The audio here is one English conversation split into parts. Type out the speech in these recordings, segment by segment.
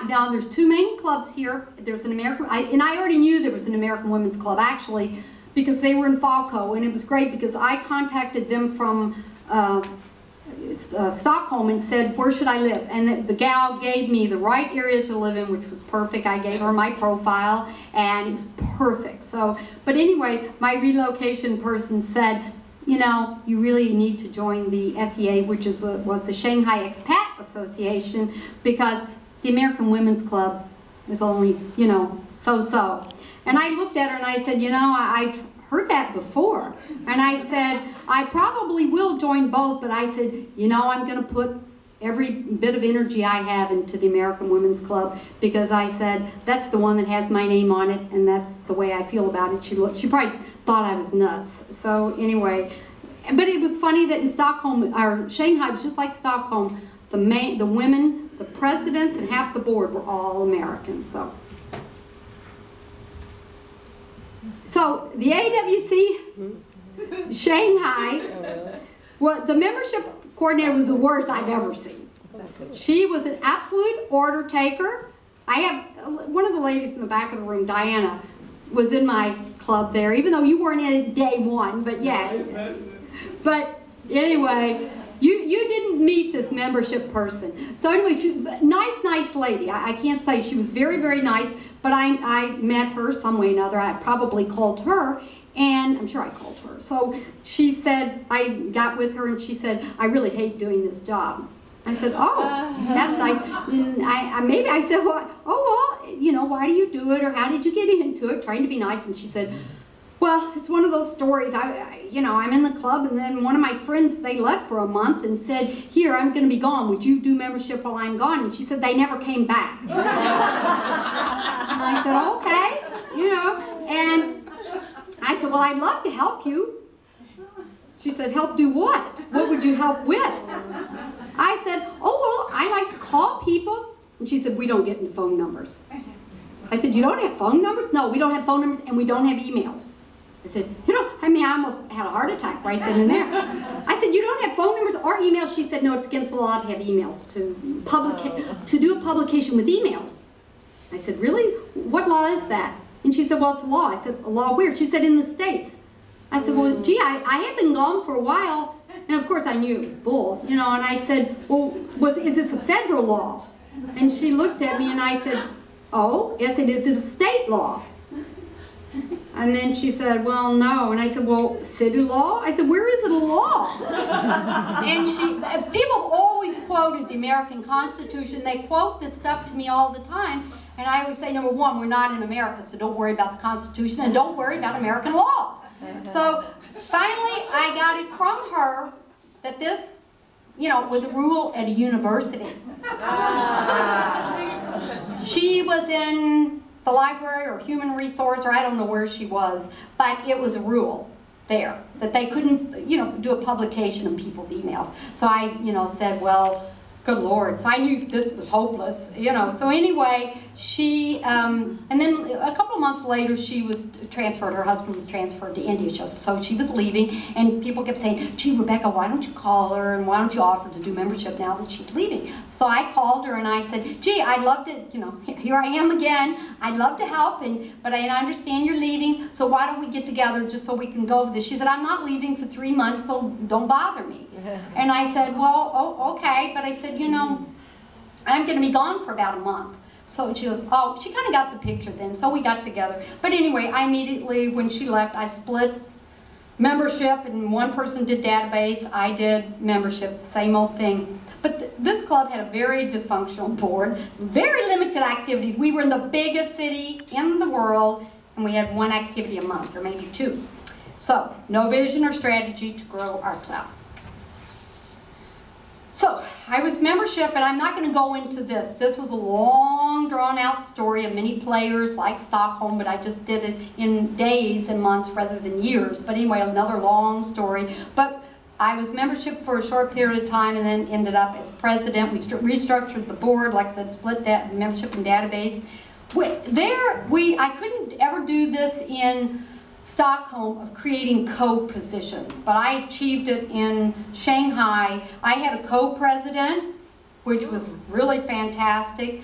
now there's two main clubs here. There's an American, and I already knew there was an American Women's Club actually, because they were in FAWCO, and it was great because I contacted them from Stockholm and said, where should I live? And the gal gave me the right area to live in, which was perfect. I gave her my profile, and it was perfect. So, but anyway, my relocation person said, you know, you really need to join the SEA, which was the Shanghai Expat Association, because the American Women's Club is only, you know, so-so. And I looked at her and I said, you know, I've heard that before. And I said, I probably will join both, but I said, you know, I'm going to put every bit of energy I have into the American Women's Club, because I said, that's the one that has my name on it, and that's the way I feel about it. She probably thought I was nuts. So anyway, but it was funny that in Stockholm, or Shanghai was just like Stockholm, the women, the presidents, and half the board were all American. So the AWC Shanghai, well, the membership coordinator was the worst I've ever seen. She was an absolute order taker. I have one of the ladies in the back of the room, Diana, was in my club there, even though you weren't in it day one, but yeah. But anyway, you didn't meet this membership person. So anyway, she, nice lady. I can't say she was very nice, but I met her some way or another. I probably called her, and I'm sure I called her. So she said, I got with her and she said, I really hate doing this job. I said, oh, that's nice. And maybe I said, well, oh, well, you know, why do you do it, or how did you get into it? Trying to be nice. And she said, well, it's one of those stories. You know, I'm in the club, and then one of my friends, they left for a month and said, here, I'm going to be gone. Would you do membership while I'm gone? And she said, they never came back. And I said, okay, you know. And I said, well, I'd love to help you. She said, help do what? What would you help with? I said, oh, well, I like to call people. And she said, we don't get any phone numbers. I said, you don't have phone numbers? No, we don't have phone numbers, and we don't have emails. I said, you know, I mean, I almost had a heart attack right then and there. I said, you don't have phone numbers or emails? She said, no, it's against the law to have emails, to do a publication with emails. I said, really? What law is that? And she said, well, it's a law. I said, a law where? She said, in the States. I said, well, gee, I have been gone for a while. And of course I knew it was bull, you know, and I said, well, is this a federal law? And she looked at me and I said, oh, yes it is. It's a state law. And then she said, well, no. And I said, well, city law? I said, where is it a law? And people always quoted the American Constitution. They quote this stuff to me all the time. And I always say, number one, we're not in America, so don't worry about the Constitution, and don't worry about American laws. So finally, I got it from her that this, you know, was a rule at a university. She was in the library or human resource, or I don't know where she was, but it was a rule there that they couldn't, you know, do a publication in people's emails. So I, you know, said, well, good Lord. So I knew this was hopeless, you know. So anyway, she, and then a couple of months later, she was transferred. Her husband was transferred to India, so she was leaving. And people kept saying, gee, Rebecca, why don't you call her, and why don't you offer to do membership now that she's leaving? So I called her and I said, gee, I'd love to, you know, here I am again. I'd love to help, but I understand you're leaving, so why don't we get together just so we can go over this? She said, I'm not leaving for 3 months, so don't bother me. And I said, well, oh, okay. But I said, you know, I'm going to be gone for about a month. So she goes, oh, she kind of got the picture then. So we got together. But anyway, I immediately, when she left, I split membership, and one person did database. I did membership, same old thing. But this club had a very dysfunctional board, very limited activities. We were in the biggest city in the world, and we had one activity a month, or maybe two. So, no vision or strategy to grow our club. So, I was membership, and I'm not going to go into this. This was a long, drawn-out story of many players like Stockholm, but I just did it in days and months rather than years. But anyway, another long story. But I was membership for a short period of time, and then ended up as president. We restructured the board, like I said, split that membership and database. I couldn't ever do this in Stockholm of creating co-positions, but I achieved it in Shanghai. I had a co-president, which was really fantastic.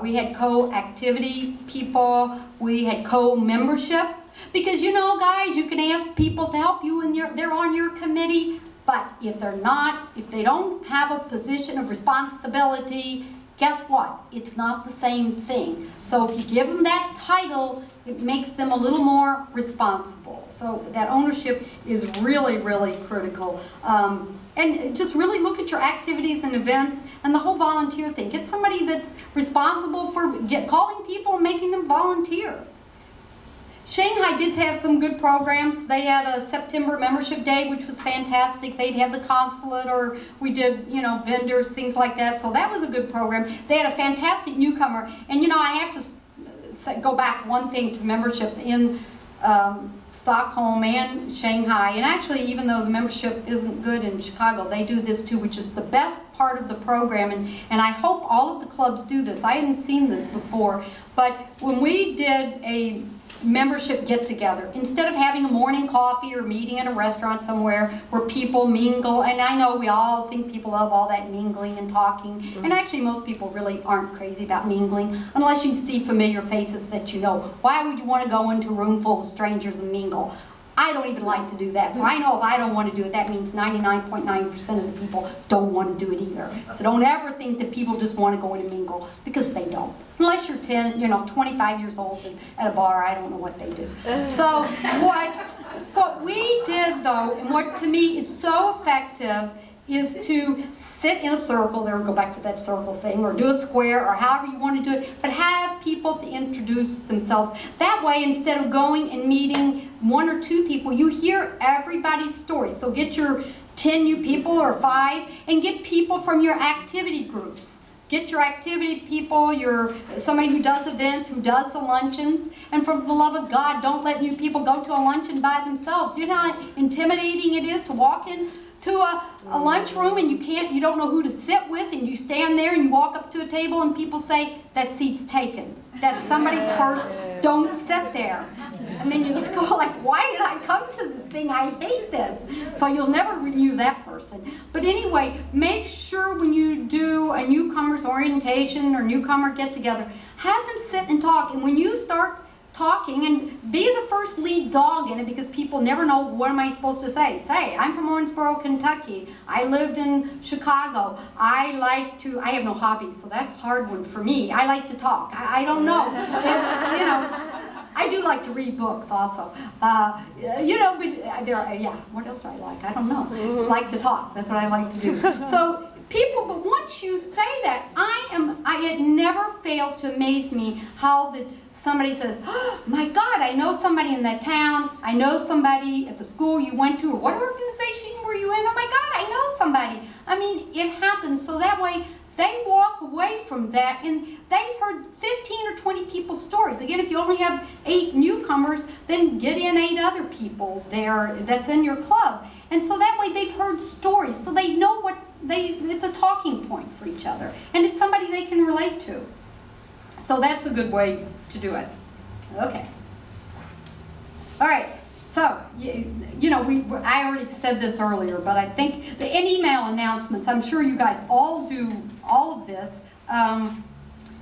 We had co-activity people. We had co-membership. Because you know, guys, you can ask people to help you and they're on your committee, but if they're not, if they don't have a position of responsibility, guess what? It's not the same thing. So if you give them that title, it makes them a little more responsible. So that ownership is really, really critical. And just really look at your activities and events and the whole volunteer thing. Get somebody that's responsible for calling people and making them volunteer. Shanghai did have some good programs. They had a September membership day, which was fantastic. They'd have the consulate, or we did, you know, vendors, things like that. So that was a good program. They had a fantastic newcomer. And, you know, I have to go back one thing to membership in Stockholm and Shanghai. And actually, even though the membership isn't good in Chicago, they do this too, which is the best part of the program. And I hope all of the clubs do this. I hadn't seen this before. But when we did a membership get-together, instead of having a morning coffee or meeting at a restaurant somewhere where people mingle, and I know we all think people love all that mingling and talking, and actually most people really aren't crazy about mingling unless you see familiar faces that you know. Why would you want to go into a room full of strangers and mingle? I don't even like to do that. So I know if I don't want to do it, that means 99.9% of the people don't want to do it either. So don't ever think that people just want to go in and mingle, because they don't. Unless you're 25 years old and at a bar, I don't know what they do. So what we did though, and what to me is so effective, is to sit in a circle, there, go back to that circle thing, or do a square, or however you want to do it, but have people to introduce themselves. That way, instead of going and meeting one or two people, you hear everybody's story. So get your 10 new people or 5, and get people from your activity groups. Get your activity people, somebody who does events, who does the luncheons, and for the love of God, don't let new people go to a luncheon by themselves. Do you know how intimidating it is to walk in to a lunchroom and you don't know who to sit with, and you stand there and you walk up to a table and people say, that seat's taken. That's somebody's purse, don't sit there. And then you just go like, why did I come to this thing? I hate this. So you'll never renew that person. But anyway, make sure when you do a newcomer's orientation or newcomer get together, have them sit and talk. And when you start talking, and be the first lead dog in it, because people never know, what am I supposed to say? Say, I'm from Owensboro, Kentucky. I lived in Chicago. I have no hobbies, so that's a hard one for me. I like to talk. I don't know. It's, you know, I do like to read books also. You know, but yeah, what else do I like? I don't know. Like to talk. That's what I like to do. So people, but once you say that, it never fails to amaze me how somebody says, oh, my God, I know somebody in that town. I know somebody at the school you went to, or what organization were you in? Oh my God, I know somebody. I mean, it happens. So that way, they walk away from that, and they've heard 15 or 20 people's stories. Again, if you only have 8 newcomers, then get in 8 other people there that's in your club. And so that way they've heard stories, so they know it's a talking point for each other. And it's somebody they can relate to. So that's a good way to do it. Okay. All right. So, you know, I already said this earlier, but I think in email announcements, I'm sure you guys all do all of this.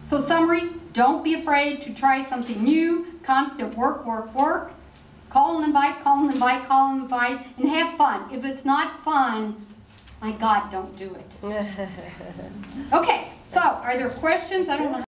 So summary, don't be afraid to try something new. Constant work, work, work. Call and invite, call and invite, call and invite, and have fun. If it's not fun, my God, don't do it. Okay, so are there questions? I don't know.